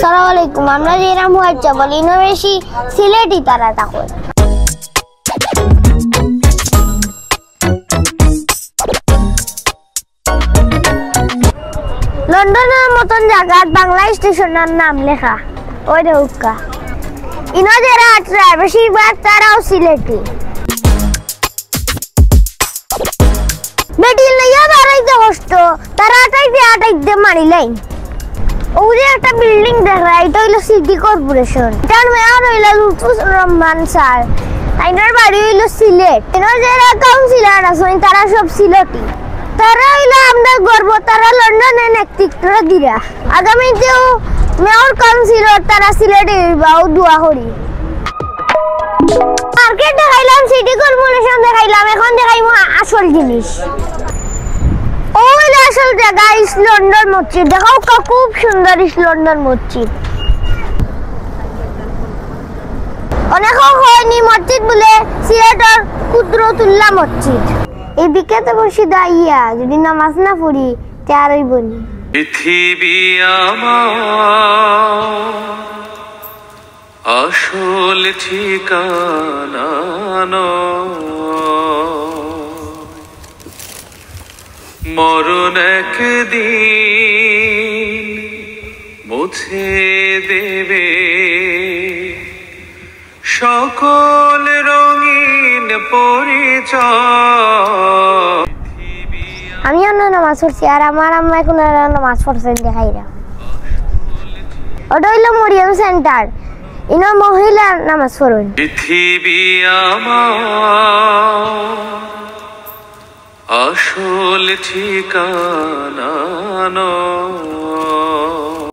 আসসালামু আলাইকুম। আমরা যেরাম হচ্ছে বলি না বেশি সিলেটি তারা তখন লন্ডনের মতন জায়গার বাংলা স্টেশনের নাম লেখা ওই হুক্কা ইনো যারা আটরা বেশিরভাগ তারাও সিলেটি বেটিল নাইয়া বাড়াইতে কষ্ট তারা আটাইতে মারিলাই ওরে একটা বিল্ডিং দেখা এটা হইলো সিটি কর্পোরেশন এটার মেয়র হইলো লুৎফুর রহমান স্যার আইনার বাড়ি হইলো সিলেট এনার যারা কাউন্সিলর আছেন তারা সব সিলেটি তারা হইলো আমরা গর্ব তারা লন্ডনে নেতৃত্ব দিরা আগামীতেও মেয়র কাউন্সিলর তারা সিলেটে বাও দোয়া করি মার্কেট দেখাইলাম সিটি কর্পোরেশন দেখাইলাম এখন দেখাইমু আসল জিনিস ওই আসল জায়গা ইস্ট লন্ডন মসজিদ দেখাও খুব সুন্দর ইস্ট লন্ডন মসজিদ অনেক হয়নি মসজিদ বলে সিলেটের কুদরতুল্লাহ মসজিদ এই বিকেতে বসে দাইয়া যদি নামাজ না পড়ি তারই বলি পৃথিবী আমার আসল ঠিকানা মরণ একদিন মুছে দেবে সকল রঙিন পরিচয়। আমি অন্য নামাজ পড়ছি আর আমার আম্মা এখন নামাজ পড়ছেন দেখাইরা ওটা হইলো মরিয়াম সেন্টার ইনো মহিলা নামাজ পড়ুন পৃথিবী আমার আসল ঠিকানা